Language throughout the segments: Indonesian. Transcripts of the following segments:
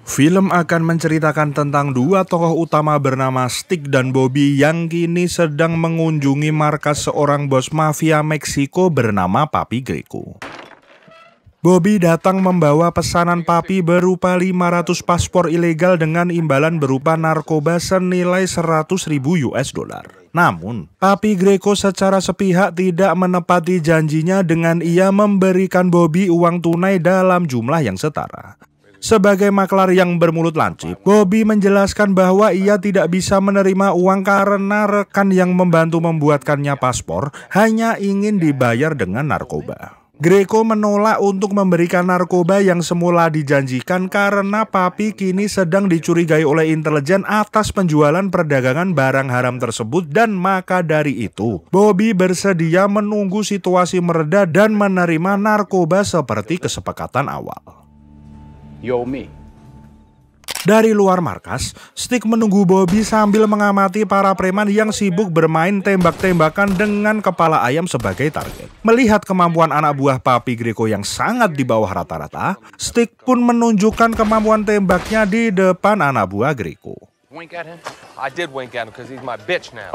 Film akan menceritakan tentang dua tokoh utama bernama Stick dan Bobby yang kini sedang mengunjungi markas seorang bos mafia Meksiko bernama Papi Greco. Bobby datang membawa pesanan Papi berupa 500 paspor ilegal dengan imbalan berupa narkoba senilai 100.000 US dollar. Namun, Papi Greco secara sepihak tidak menepati janjinya dengan ia memberikan Bobby uang tunai dalam jumlah yang setara. Sebagai maklar yang bermulut lancip, Bobby menjelaskan bahwa ia tidak bisa menerima uang karena rekan yang membantu membuatkannya paspor hanya ingin dibayar dengan narkoba. Greco menolak untuk memberikan narkoba yang semula dijanjikan karena Papi kini sedang dicurigai oleh intelijen atas penjualan perdagangan barang haram tersebut, dan maka dari itu Bobby bersedia menunggu situasi mereda dan menerima narkoba seperti kesepakatan awal. You owe me. Dari luar markas, Stick menunggu Bobby sambil mengamati para preman yang sibuk bermain tembak-tembakan dengan kepala ayam sebagai target. Melihat kemampuan anak buah Papi Greco yang sangat di bawah rata-rata, Stick pun menunjukkan kemampuan tembaknya di depan anak buah Greco. Wink at him? I did wink at him because he's my bitch now.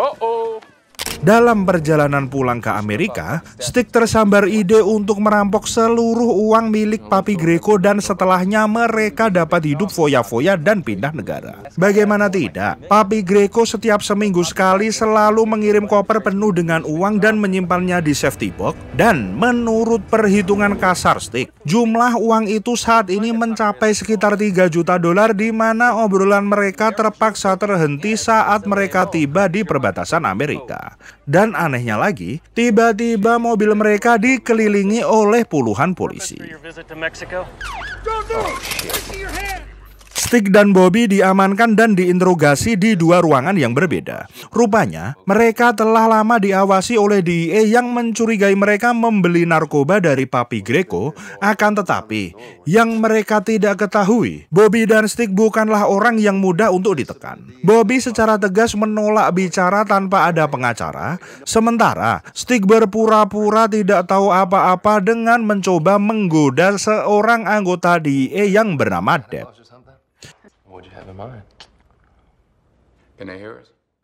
Dalam perjalanan pulang ke Amerika, Stick tersambar ide untuk merampok seluruh uang milik Papi Greco dan setelahnya mereka dapat hidup foya-foya dan pindah negara. Bagaimana tidak, Papi Greco setiap seminggu sekali selalu mengirim koper penuh dengan uang dan menyimpannya di safety box, dan menurut perhitungan kasar Stick, jumlah uang itu saat ini mencapai sekitar 3 juta dolar, di mana obrolan mereka terpaksa terhenti saat mereka tiba di perbatasan Amerika. Dan anehnya lagi, tiba-tiba mobil mereka dikelilingi oleh puluhan polisi. Stick dan Bobby diamankan dan diinterogasi di dua ruangan yang berbeda. Rupanya, mereka telah lama diawasi oleh DEA yang mencurigai mereka membeli narkoba dari Papi Greco. Akan tetapi, yang mereka tidak ketahui, Bobby dan Stick bukanlah orang yang mudah untuk ditekan. Bobby secara tegas menolak bicara tanpa ada pengacara, sementara Stick berpura-pura tidak tahu apa-apa dengan mencoba menggoda seorang anggota DEA yang bernama Deb.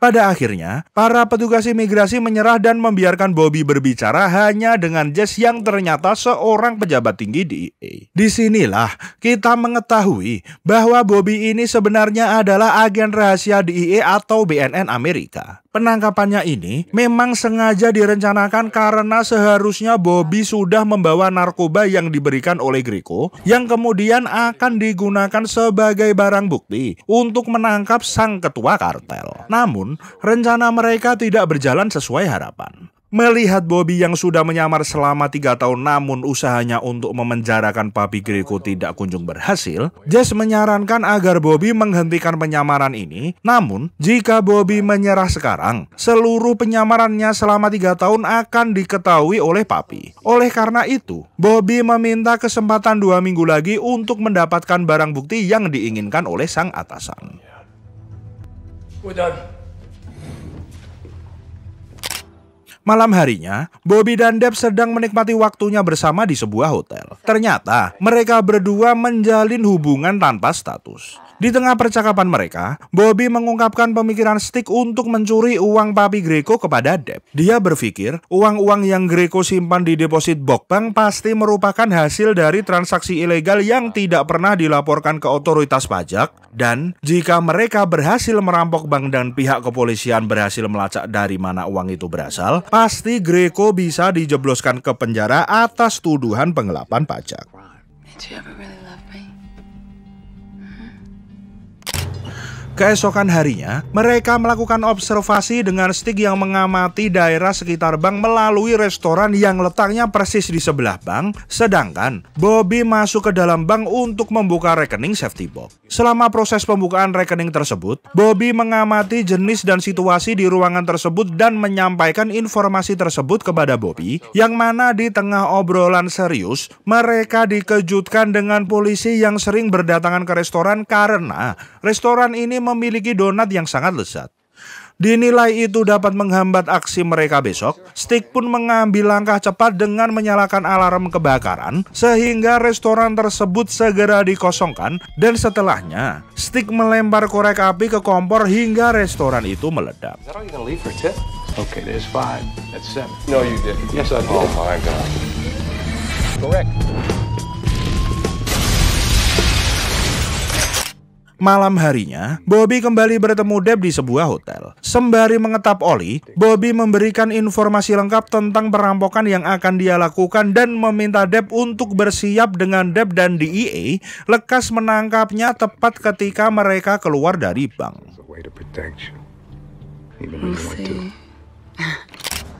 Pada akhirnya, para petugas imigrasi menyerah dan membiarkan Bobby berbicara hanya dengan Jess yang ternyata seorang pejabat tinggi DEA. Disinilah kita mengetahui bahwa Bobby ini sebenarnya adalah agen rahasia DEA atau BNN Amerika. Penangkapannya ini memang sengaja direncanakan karena seharusnya Bobby sudah membawa narkoba yang diberikan oleh Greco yang kemudian akan digunakan sebagai barang bukti untuk menangkap sang ketua kartel. Namun, rencana mereka tidak berjalan sesuai harapan. Melihat Bobby yang sudah menyamar selama 3 tahun namun usahanya untuk memenjarakan Papi Greco tidak kunjung berhasil, Jess menyarankan agar Bobby menghentikan penyamaran ini. Namun, jika Bobby menyerah sekarang, seluruh penyamarannya selama 3 tahun akan diketahui oleh Papi. Oleh karena itu, Bobby meminta kesempatan 2 minggu lagi untuk mendapatkan barang bukti yang diinginkan oleh sang atasan. Malam harinya, Bobby dan Deb sedang menikmati waktunya bersama di sebuah hotel. Ternyata, mereka berdua menjalin hubungan tanpa status. Di tengah percakapan mereka, Bobby mengungkapkan pemikiran Stick untuk mencuri uang Papi Greco kepada Deb. Dia berpikir uang-uang yang Greco simpan di deposit box bank pasti merupakan hasil dari transaksi ilegal yang tidak pernah dilaporkan ke otoritas pajak. Dan jika mereka berhasil merampok bank dan pihak kepolisian berhasil melacak dari mana uang itu berasal, pasti Greco bisa dijebloskan ke penjara atas tuduhan penggelapan pajak. Keesokan harinya, mereka melakukan observasi dengan Stick yang mengamati daerah sekitar bank melalui restoran yang letaknya persis di sebelah bank, sedangkan Bobby masuk ke dalam bank untuk membuka rekening safety box. Selama proses pembukaan rekening tersebut, Bobby mengamati jenis dan situasi di ruangan tersebut dan menyampaikan informasi tersebut kepada Bobby, yang mana di tengah obrolan serius, mereka dikejutkan dengan polisi yang sering berdatangan ke restoran karena restoran ini memiliki donat yang sangat lezat. Dinilai itu dapat menghambat aksi mereka besok, Stick pun mengambil langkah cepat dengan menyalakan alarm kebakaran sehingga restoran tersebut segera dikosongkan, dan setelahnya Stick melempar korek api ke kompor hingga restoran itu meledak. Is that all you gonna leave for a tip? Okay, there's 5. That's 7. No, you didn't. Yes, I did. Oh my God. Correct. Malam harinya, Bobby kembali bertemu Deb di sebuah hotel. Sembari mengetap oli, Bobby memberikan informasi lengkap tentang perampokan yang akan dia lakukan dan meminta Deb untuk bersiap dengan Deb dan DEA lekas menangkapnya tepat ketika mereka keluar dari bank. There's a way to protect you, even when you want to.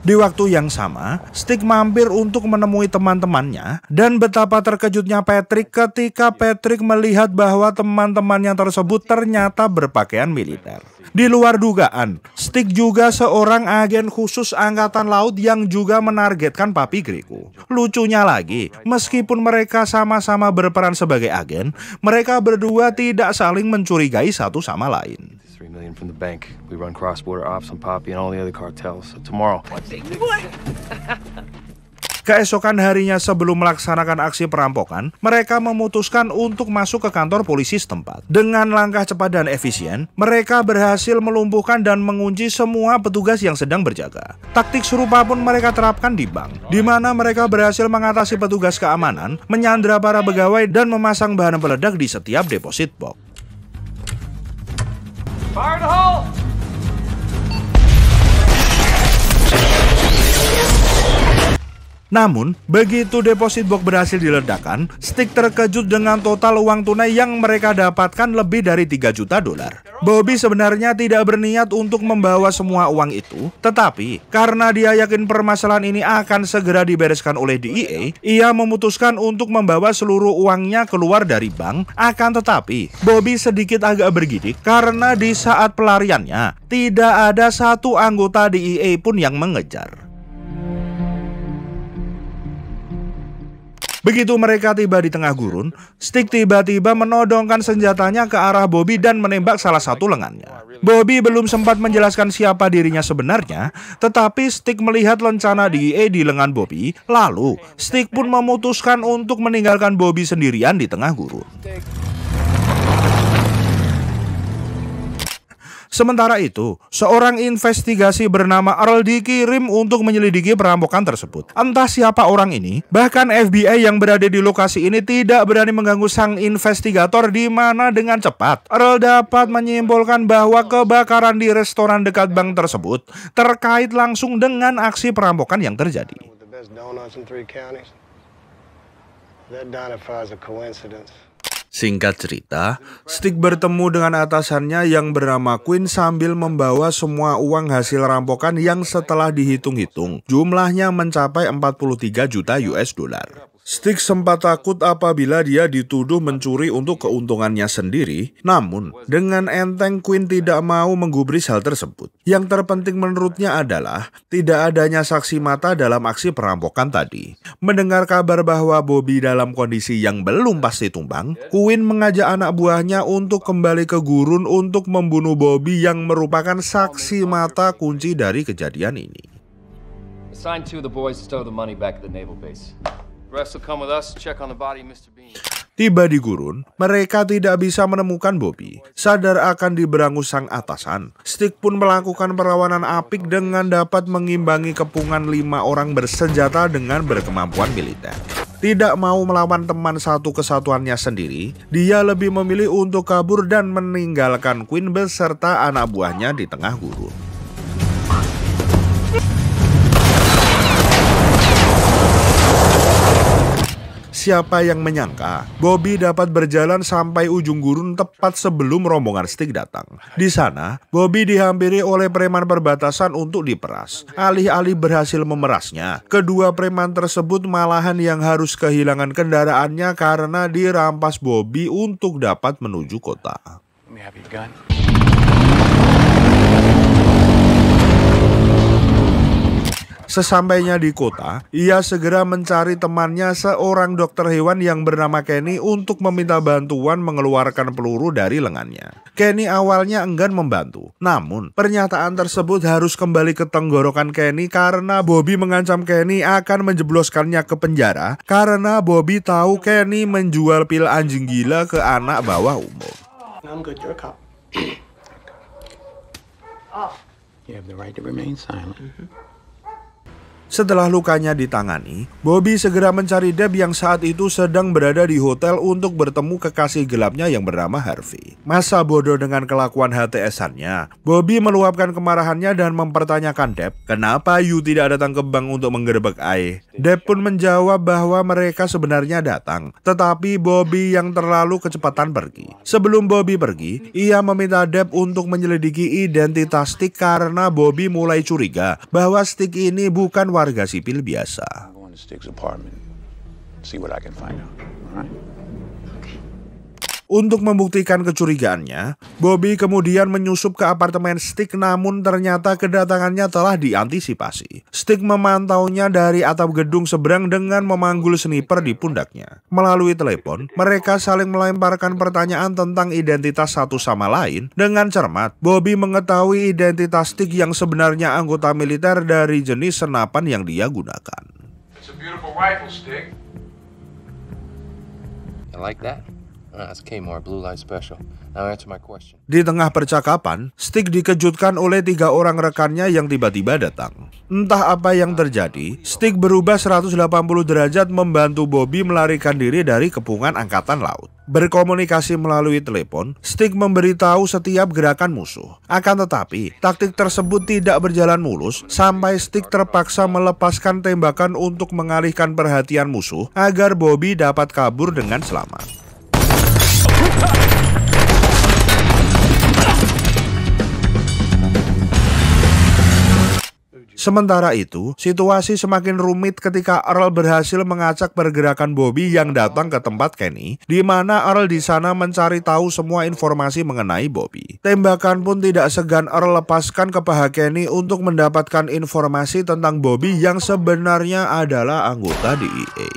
Di waktu yang sama, Stick mampir untuk menemui teman-temannya, dan betapa terkejutnya Patrick ketika Patrick melihat bahwa teman-temannya tersebut ternyata berpakaian militer. Di luar dugaan, Stick juga seorang agen khusus angkatan laut yang juga menargetkan Papi Greco. Lucunya lagi, meskipun mereka sama-sama berperan sebagai agen, mereka berdua tidak saling mencurigai satu sama lain. $3 million from the bank. We run cross-border ops on Poppy and all the other cartels. So tomorrow. Keesokan harinya sebelum melaksanakan aksi perampokan, mereka memutuskan untuk masuk ke kantor polisi setempat. Dengan langkah cepat dan efisien, mereka berhasil melumpuhkan dan mengunci semua petugas yang sedang berjaga. Taktik serupa pun mereka terapkan di bank, di mana mereka berhasil mengatasi petugas keamanan, menyandra para pegawai, dan memasang bahan peledak di setiap deposit box. Fire in the hole! Namun, begitu deposit box berhasil diledakkan, Stick terkejut dengan total uang tunai yang mereka dapatkan lebih dari $3 juta. Bobby sebenarnya tidak berniat untuk membawa semua uang itu, tetapi karena dia yakin permasalahan ini akan segera dibereskan oleh DEA, ia memutuskan untuk membawa seluruh uangnya keluar dari bank. Akan tetapi, Bobby sedikit agak bergidik karena di saat pelariannya, tidak ada satu anggota DEA pun yang mengejar. Begitu mereka tiba di tengah gurun, Stick tiba-tiba menodongkan senjatanya ke arah Bobby dan menembak salah satu lengannya. Bobby belum sempat menjelaskan siapa dirinya sebenarnya, tetapi Stick melihat lencana DEA di lengan Bobby, lalu Stick pun memutuskan untuk meninggalkan Bobby sendirian di tengah gurun. Sementara itu, seorang investigasi bernama Earl dikirim untuk menyelidiki perampokan tersebut. Entah siapa orang ini, bahkan FBI yang berada di lokasi ini tidak berani mengganggu sang investigator, di mana dengan cepat Earl dapat menyimpulkan bahwa kebakaran di restoran dekat bank tersebut terkait langsung dengan aksi perampokan yang terjadi. Singkat cerita, Stick bertemu dengan atasannya yang bernama Quinn sambil membawa semua uang hasil rampokan yang setelah dihitung-hitung jumlahnya mencapai 43 juta US dollar. Stick sempat takut apabila dia dituduh mencuri untuk keuntungannya sendiri, namun dengan enteng Quinn tidak mau menggubris hal tersebut. Yang terpenting menurutnya adalah tidak adanya saksi mata dalam aksi perampokan tadi. Mendengar kabar bahwa Bobby dalam kondisi yang belum pasti tumbang, Quinn mengajak anak buahnya untuk kembali ke gurun untuk membunuh Bobby yang merupakan saksi mata kunci dari kejadian ini. Assign 2 of the boys to stow the money back at the naval base. Rest will come with us, check on the body, Mr. Bean. Tiba di gurun, mereka tidak bisa menemukan Bobby. Sadar akan diberangus sang atasan, Stick pun melakukan perlawanan apik dengan dapat mengimbangi kepungan 5 orang bersenjata dengan berkemampuan militer. Tidak mau melawan teman satu kesatuannya sendiri, dia lebih memilih untuk kabur dan meninggalkan Quinn beserta anak buahnya di tengah gurun. Siapa yang menyangka Bobby dapat berjalan sampai ujung gurun tepat sebelum rombongan Stick datang. Di sana, Bobby dihampiri oleh preman perbatasan untuk diperas. Alih-alih berhasil memerasnya, kedua preman tersebut malahan yang harus kehilangan kendaraannya karena dirampas Bobby untuk dapat menuju kota. Sesampainya di kota, ia segera mencari temannya seorang dokter hewan yang bernama Kenny untuk meminta bantuan mengeluarkan peluru dari lengannya. Kenny awalnya enggan membantu. Namun, pernyataan tersebut harus kembali ke tenggorokan Kenny karena Bobby mengancam Kenny akan menjebloskannya ke penjara karena Bobby tahu Kenny menjual pil anjing gila ke anak bawah umur. I'm good, you're a cop. You have the right to remain silent. Setelah lukanya ditangani, Bobby segera mencari Deb yang saat itu sedang berada di hotel untuk bertemu kekasih gelapnya yang bernama Harvey. Masa bodoh dengan kelakuan HTS-annya, Bobby meluapkan kemarahannya dan mempertanyakan Deb, kenapa you tidak datang ke bank untuk menggerebek Ai? Deb pun menjawab bahwa mereka sebenarnya datang, tetapi Bobby yang terlalu kecepatan pergi. Sebelum Bobby pergi, ia meminta Deb untuk menyelidiki identitas Stick karena Bobby mulai curiga bahwa Stick ini bukan warga sipil biasa. I'm going to Stig's apartment. See what I can find out. All right? Untuk membuktikan kecurigaannya, Bobby kemudian menyusup ke apartemen Stick, namun ternyata kedatangannya telah diantisipasi. Stick memantaunya dari atap gedung seberang dengan memanggul sniper di pundaknya. Melalui telepon, mereka saling melemparkan pertanyaan tentang identitas satu sama lain. Dengan cermat, Bobby mengetahui identitas Stick yang sebenarnya anggota militer dari jenis senapan yang dia gunakan. It's a beautiful rifle, Stick. You like that? That's K-More Blue Light Special. Now answer my question. Di tengah percakapan, Stick dikejutkan oleh 3 orang rekannya yang tiba-tiba datang. Entah apa yang terjadi, Stick berubah 180 derajat membantu Bobby melarikan diri dari kepungan angkatan laut. Berkomunikasi melalui telepon, Stick memberitahu setiap gerakan musuh. Akan tetapi, taktik tersebut tidak berjalan mulus sampai Stick terpaksa melepaskan tembakan untuk mengalihkan perhatian musuh agar Bobby dapat kabur dengan selamat. Sementara itu, situasi semakin rumit ketika Earl berhasil mengacak pergerakan Bobby yang datang ke tempat Kenny, di mana Earl di sana mencari tahu semua informasi mengenai Bobby. Tembakan pun tidak segan Earl lepaskan ke paha Kenny untuk mendapatkan informasi tentang Bobby yang sebenarnya adalah anggota DEA.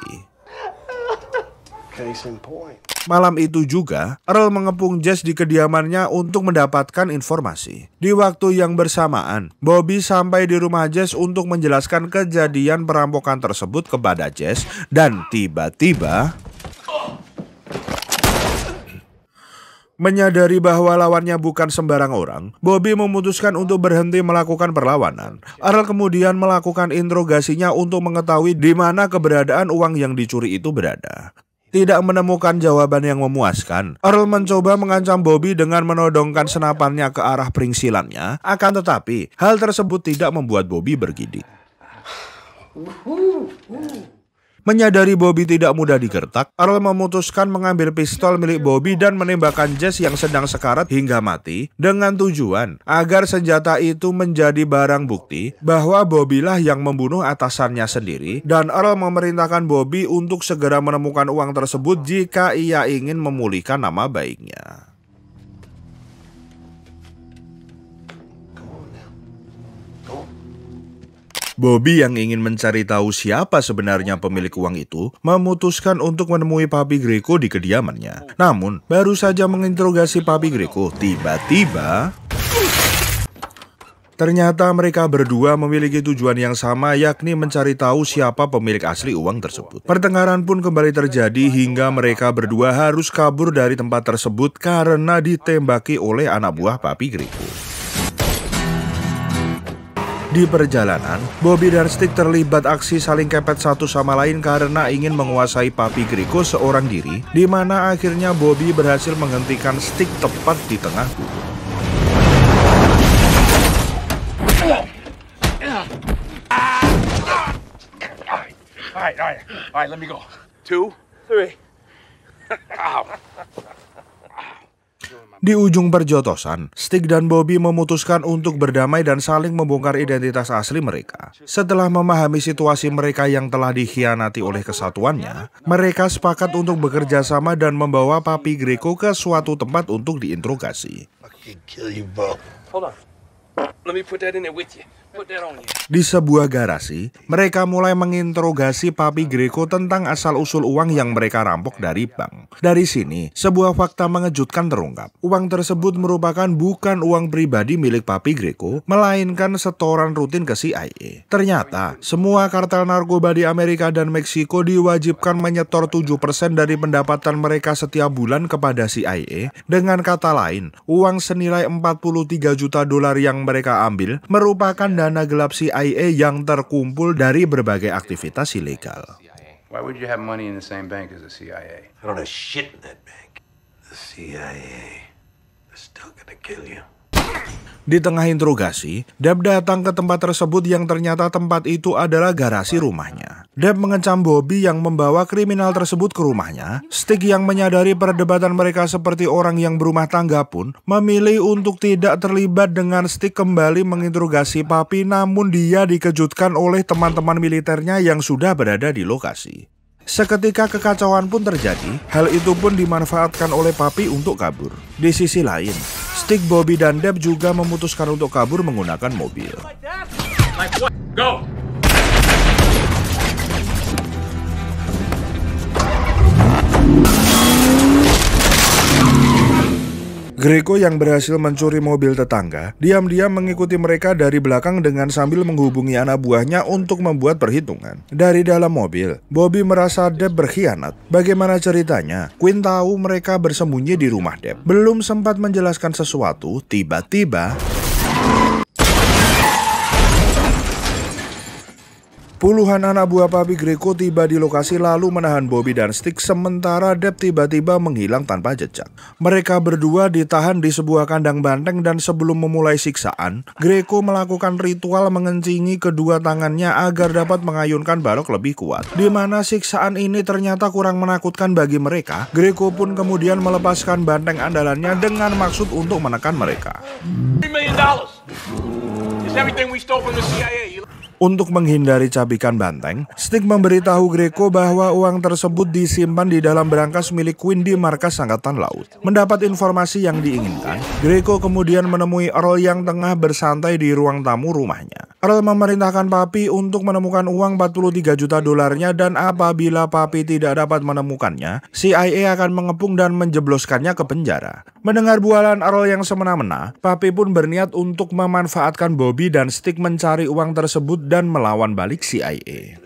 Case in point. Malam itu juga, Earl mengepung Jess di kediamannya untuk mendapatkan informasi. Di waktu yang bersamaan, Bobby sampai di rumah Jess untuk menjelaskan kejadian perampokan tersebut kepada Jess, dan tiba-tiba menyadari bahwa lawannya bukan sembarang orang, Bobby memutuskan untuk berhenti melakukan perlawanan. Earl kemudian melakukan interogasinya untuk mengetahui di mana keberadaan uang yang dicuri itu berada. Tidak menemukan jawaban yang memuaskan, Earl mencoba mengancam Bobby dengan menodongkan senapannya ke arah peringsilannya. Akan tetapi, hal tersebut tidak membuat Bobby bergidik. Menyadari Bobby tidak mudah digertak, Earl memutuskan mengambil pistol milik Bobby dan menembakkan Jess yang sedang sekarat hingga mati dengan tujuan agar senjata itu menjadi barang bukti bahwa Bobby lah yang membunuh atasannya sendiri, dan Earl memerintahkan Bobby untuk segera menemukan uang tersebut jika ia ingin memulihkan nama baiknya. Bobby yang ingin mencari tahu siapa sebenarnya pemilik uang itu memutuskan untuk menemui Papi Greco di kediamannya. Namun, baru saja menginterogasi Papi Greco, tiba-tiba ternyata mereka berdua memiliki tujuan yang sama, yakni mencari tahu siapa pemilik asli uang tersebut. Pertengkaran pun kembali terjadi hingga mereka berdua harus kabur dari tempat tersebut karena ditembaki oleh anak buah Papi Greco. Di perjalanan, Bobby dan Stick terlibat aksi saling kepet satu sama lain karena ingin menguasai Papi Greco seorang diri, di mana akhirnya Bobby berhasil menghentikan Stick tepat di tengah gunung. All right, let me go. 2, 3. Ow. Di ujung perjotosan, Stick dan Bobby memutuskan untuk berdamai dan saling membongkar identitas asli mereka. Setelah memahami situasi mereka yang telah dikhianati oleh kesatuannya, mereka sepakat untuk bekerja sama dan membawa Papi Greco ke suatu tempat untuk diinterogasi. Hold on. Let me put that in there with you. Di sebuah garasi, mereka mulai menginterogasi Papi Greco tentang asal-usul uang yang mereka rampok dari bank. Dari sini, sebuah fakta mengejutkan terungkap. Uang tersebut merupakan bukan uang pribadi milik Papi Greco, melainkan setoran rutin ke CIA. Ternyata, semua kartel narkoba di Amerika dan Meksiko diwajibkan menyetor 7% dari pendapatan mereka setiap bulan kepada CIA. Dengan kata lain, uang senilai 43 juta dolar yang mereka ambil merupakan dana gelap CIA yang terkumpul dari berbagai aktivitas ilegal. Why would you have money in the same bank as the CIA? I don't have shit in that bank. The CIA. They're still gonna kill you. Di tengah interogasi, Deb datang ke tempat tersebut yang ternyata tempat itu adalah garasi rumahnya. Deb mengecam Bobby yang membawa kriminal tersebut ke rumahnya. Stick yang menyadari perdebatan mereka seperti orang yang berumah tangga pun memilih untuk tidak terlibat dengan Stick kembali menginterogasi Papi, namun dia dikejutkan oleh teman-teman militernya yang sudah berada di lokasi. Seketika kekacauan pun terjadi, hal itu pun dimanfaatkan oleh Papi untuk kabur. Di sisi lain, Stick, Bobby, dan Deb juga memutuskan untuk kabur menggunakan mobil. Go! Greco yang berhasil mencuri mobil tetangga, diam-diam mengikuti mereka dari belakang dengan sambil menghubungi anak buahnya untuk membuat perhitungan. Dari dalam mobil, Bobby merasa Deb berkhianat. Bagaimana ceritanya? Quinn tahu mereka bersembunyi di rumah Deb. Belum sempat menjelaskan sesuatu, tiba-tiba puluhan anak buah Papi Greco tiba di lokasi lalu menahan Bobby dan Stick, sementara Deb tiba-tiba menghilang tanpa jejak. Mereka berdua ditahan di sebuah kandang banteng dan sebelum memulai siksaan, Greco melakukan ritual mengencingi kedua tangannya agar dapat mengayunkan balok lebih kuat. Di mana siksaan ini ternyata kurang menakutkan bagi mereka, Greco pun kemudian melepaskan banteng andalannya dengan maksud untuk menekan mereka. $3 million. It's everything we stole from the CIA. Untuk menghindari cabikan banteng, Stick memberitahu Greco bahwa uang tersebut disimpan di dalam berangkas milik Quinn di markas Angkatan Laut. Mendapat informasi yang diinginkan, Greco kemudian menemui Earl yang tengah bersantai di ruang tamu rumahnya. Earl memerintahkan Papi untuk menemukan uang 43 juta dolarnya dan apabila Papi tidak dapat menemukannya, CIA akan mengepung dan menjebloskannya ke penjara. Mendengar bualan Earl yang semena-mena, Papi pun berniat untuk memanfaatkan Bobby dan Stick mencari uang tersebut dan melawan balik CIA.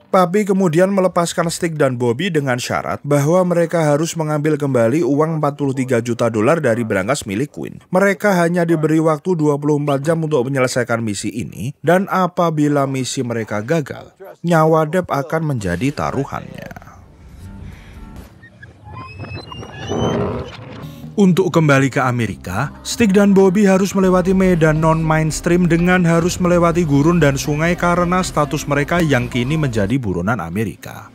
Papi kemudian melepaskan Stick dan Bobby dengan syarat bahwa mereka harus mengambil kembali uang 43 juta dolar dari berangkas milik Quinn. Mereka hanya diberi waktu 24 jam untuk menyelesaikan misi ini, dan apabila misi mereka gagal, nyawa Deb akan menjadi taruhannya. Untuk kembali ke Amerika, Stick dan Bobby harus melewati medan non-mainstream dengan harus melewati gurun dan sungai karena status mereka yang kini menjadi buronan Amerika.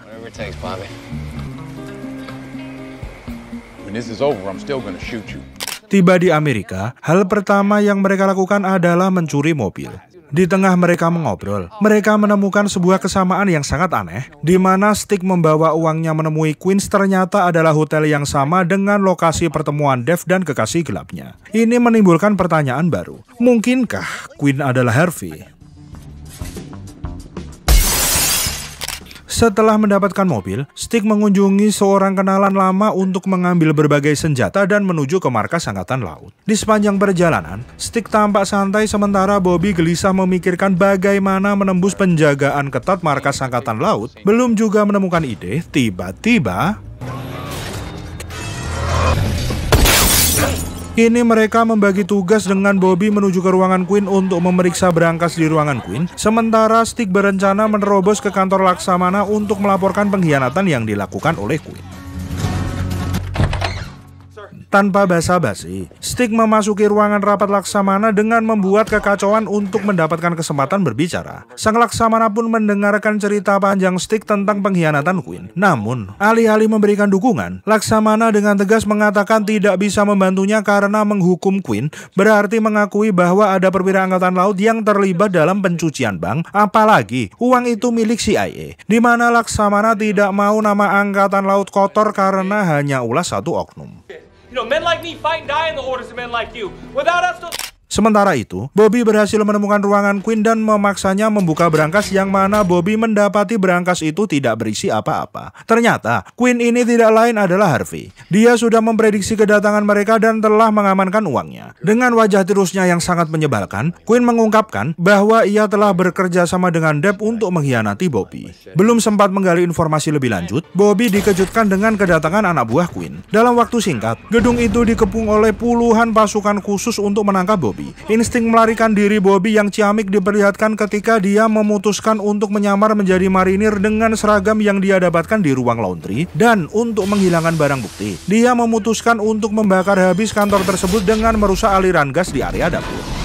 Tiba di Amerika, hal pertama yang mereka lakukan adalah mencuri mobil. Di tengah mereka mengobrol, mereka menemukan sebuah kesamaan yang sangat aneh, di mana Stick membawa uangnya menemui Quinn ternyata adalah hotel yang sama dengan lokasi pertemuan Dev dan kekasih gelapnya. Ini menimbulkan pertanyaan baru. Mungkinkah Quinn adalah Harvey? Setelah mendapatkan mobil, Stick mengunjungi seorang kenalan lama untuk mengambil berbagai senjata dan menuju ke markas Angkatan Laut. Di sepanjang perjalanan, Stick tampak santai sementara Bobby gelisah memikirkan bagaimana menembus penjagaan ketat markas Angkatan Laut. Belum juga menemukan ide, tiba-tiba kini mereka membagi tugas dengan Bobby menuju ke ruangan Quinn untuk memeriksa berangkas di ruangan Quinn, sementara Stick berencana menerobos ke kantor Laksamana untuk melaporkan pengkhianatan yang dilakukan oleh Quinn. Tanpa basa-basi, Stick memasuki ruangan rapat Laksamana dengan membuat kekacauan untuk mendapatkan kesempatan berbicara. Sang Laksamana pun mendengarkan cerita panjang Stick tentang pengkhianatan Quinn. Namun, alih-alih memberikan dukungan, Laksamana dengan tegas mengatakan tidak bisa membantunya karena menghukum Quinn berarti mengakui bahwa ada perwira Angkatan Laut yang terlibat dalam pencucian bank, apalagi uang itu milik CIA. Di mana Laksamana tidak mau nama Angkatan Laut kotor karena hanya ulah satu oknum. You know, men like me fight and die in the orders of men like you. Without us, Sementara itu, Bobby berhasil menemukan ruangan Quinn dan memaksanya membuka berangkas yang mana Bobby mendapati berangkas itu tidak berisi apa-apa. Ternyata, Quinn ini tidak lain adalah Harvey. Dia sudah memprediksi kedatangan mereka dan telah mengamankan uangnya. Dengan wajah tirusnya yang sangat menyebalkan, Quinn mengungkapkan bahwa ia telah bekerja sama dengan Depp untuk mengkhianati Bobby. Belum sempat menggali informasi lebih lanjut, Bobby dikejutkan dengan kedatangan anak buah Quinn. Dalam waktu singkat, gedung itu dikepung oleh puluhan pasukan khusus untuk menangkap Bobby. Insting melarikan diri Bobby yang ciamik diperlihatkan ketika dia memutuskan untuk menyamar menjadi marinir dengan seragam yang dia dapatkan di ruang laundry, dan untuk menghilangkan barang bukti, dia memutuskan untuk membakar habis kantor tersebut dengan merusak aliran gas di area dapur.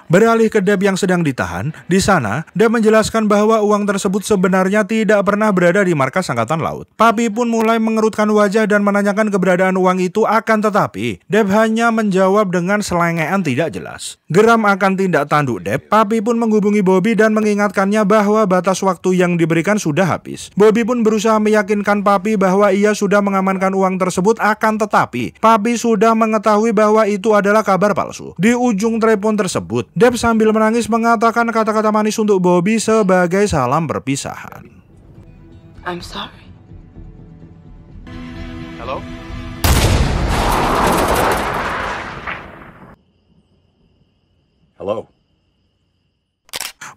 Beralih ke Depp yang sedang ditahan, di sana Depp menjelaskan bahwa uang tersebut sebenarnya tidak pernah berada di markas Angkatan Laut. Papi pun mulai mengerutkan wajah dan menanyakan keberadaan uang itu, akan tetapi Depp hanya menjawab dengan selengean tidak jelas. Geram akan tindak tanduk Depp, Papi pun menghubungi Bobby dan mengingatkannya bahwa batas waktu yang diberikan sudah habis. Bobby pun berusaha meyakinkan Papi bahwa ia sudah mengamankan uang tersebut, akan tetapi Papi sudah mengetahui bahwa itu adalah kabar palsu. Di ujung telepon tersebut, Depp sambil menangis mengatakan kata-kata manis untuk Bobby sebagai salam perpisahan. I'm sorry. hello? Hello.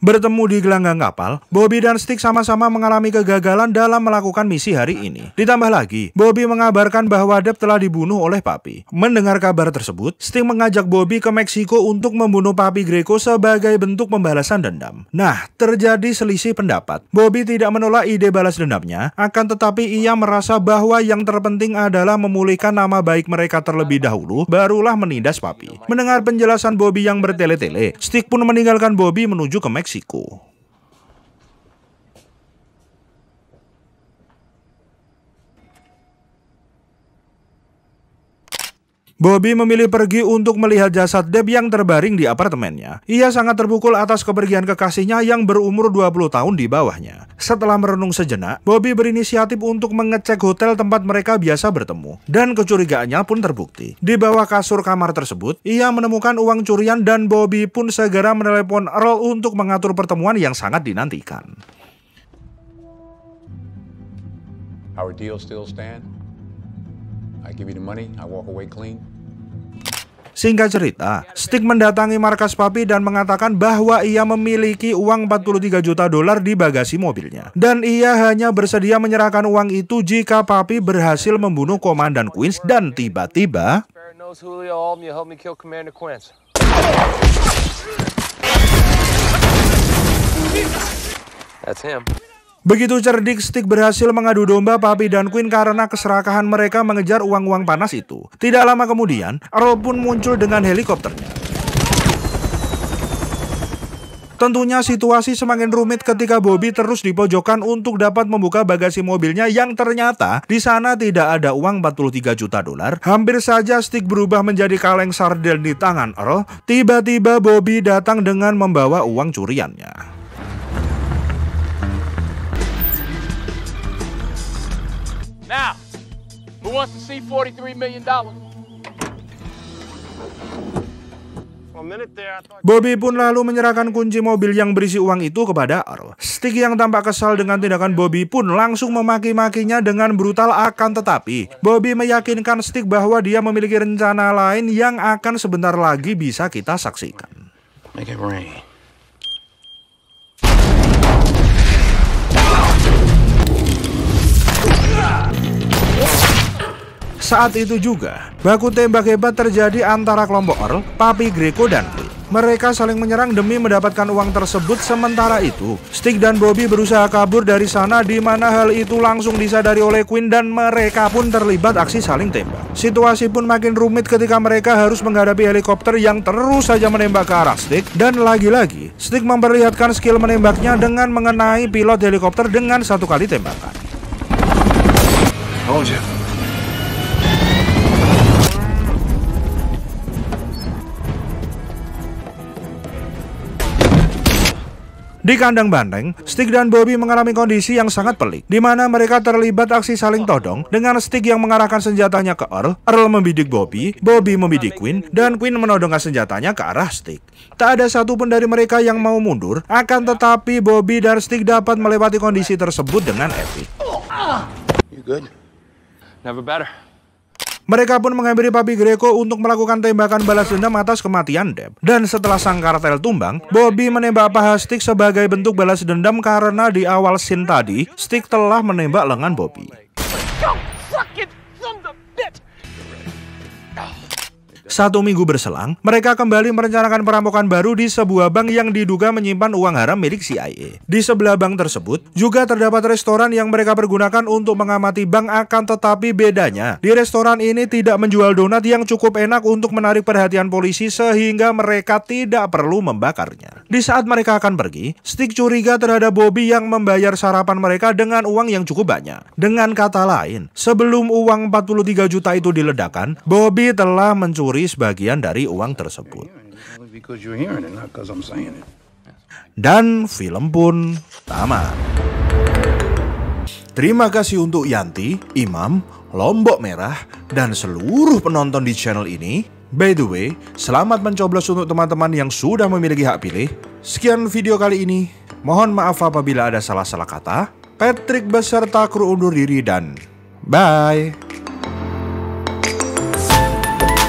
Bertemu di gelanggang kapal, Bobby dan Stick sama-sama mengalami kegagalan dalam melakukan misi hari ini. Ditambah lagi, Bobby mengabarkan bahwa Depp telah dibunuh oleh Papi. Mendengar kabar tersebut, Stick mengajak Bobby ke Meksiko untuk membunuh Papi Greco sebagai bentuk pembalasan dendam. Nah, terjadi selisih pendapat. Bobby tidak menolak ide balas dendamnya, akan tetapi ia merasa bahwa yang terpenting adalah memulihkan nama baik mereka terlebih dahulu, barulah menindas Papi. Mendengar penjelasan Bobby yang bertele-tele, Stick pun meninggalkan Bobby menuju ke Meksiko. Bobby memilih pergi untuk melihat jasad Depp yang terbaring di apartemennya. Ia sangat terpukul atas kepergian kekasihnya yang berumur 20 tahun di bawahnya. Setelah merenung sejenak, Bobby berinisiatif untuk mengecek hotel tempat mereka biasa bertemu. Dan kecurigaannya pun terbukti. Di bawah kasur kamar tersebut, ia menemukan uang curian dan Bobby pun segera menelepon Earl untuk mengatur pertemuan yang sangat dinantikan. Our deal still stand? I give you the money, I walk away clean. Singkat cerita, Stick mendatangi markas Papi dan mengatakan bahwa ia memiliki uang 43 juta dolar di bagasi mobilnya. Dan ia hanya bersedia menyerahkan uang itu jika Papi berhasil membunuh Komandan Quince, dan tiba-tiba That's him. begitu cerdik, Stick berhasil mengadu domba Papi dan Quinn karena keserakahan mereka mengejar uang-uang panas itu. Tidak lama kemudian, Earl pun muncul dengan helikopternya. Tentunya situasi semakin rumit ketika Bobby terus dipojokkan untuk dapat membuka bagasi mobilnya yang ternyata di sana tidak ada uang 43 juta dolar. Hampir saja Stick berubah menjadi kaleng sarden di tangan Earl. Tiba-tiba Bobby datang dengan membawa uang curiannya. Now, who wants to see $43 million? Bobby pun lalu menyerahkan kunci mobil yang berisi uang itu kepada Earl. Stick yang tampak kesal dengan tindakan Bobby pun langsung memaki-makinya dengan brutal, akan tetapi Bobby meyakinkan Stick bahwa dia memiliki rencana lain yang akan sebentar lagi bisa kita saksikan. Make it rain. Saat itu juga, baku tembak hebat terjadi antara kelompok Earl, Papi Greco, dan Quinn. Mereka saling menyerang demi mendapatkan uang tersebut. Sementara itu, Stick dan Bobby berusaha kabur dari sana, di mana hal itu langsung disadari oleh Quinn dan mereka pun terlibat aksi saling tembak. Situasi pun makin rumit ketika mereka harus menghadapi helikopter yang terus saja menembak ke arah Stick. Dan lagi-lagi, Stick memperlihatkan skill menembaknya dengan mengenai pilot helikopter dengan satu kali tembakan. Told you. Di kandang banteng, Stick dan Bobby mengalami kondisi yang sangat pelik, di mana mereka terlibat aksi saling todong dengan Stick yang mengarahkan senjatanya ke Earl membidik Bobby, Bobby membidik Quinn, dan Quinn menodongkan senjatanya ke arah Stick. Tak ada satupun dari mereka yang mau mundur, akan tetapi Bobby dan Stick dapat melewati kondisi tersebut dengan epic. You good? Never better. Mereka pun menghampiri Papi Greco untuk melakukan tembakan balas dendam atas kematian Deb. Dan setelah sang kartel tumbang, Bobby menembak paha Stick sebagai bentuk balas dendam karena di awal scene tadi, Stick telah menembak lengan Bobby. 1 minggu berselang, mereka kembali merencanakan perampokan baru di sebuah bank yang diduga menyimpan uang haram milik CIA. Di sebelah bank tersebut, juga terdapat restoran yang mereka pergunakan untuk mengamati bank, akan tetapi bedanya, di restoran ini tidak menjual donat yang cukup enak untuk menarik perhatian polisi sehingga mereka tidak perlu membakarnya. Di saat mereka akan pergi, Stick curiga terhadap Bobby yang membayar sarapan mereka dengan uang yang cukup banyak. Dengan kata lain, sebelum uang 43 juta itu diledakkan, Bobby telah mencuri sebagian dari uang tersebut. Dan film pun tamat. Terima kasih untuk Yanti, Imam, Lombok Merah, dan seluruh penonton di channel ini. By the way, selamat mencoblos untuk teman-teman yang sudah memiliki hak pilih. Sekian video kali ini. Mohon maaf apabila ada salah-salah kata. Patrick beserta kru undur diri dan bye.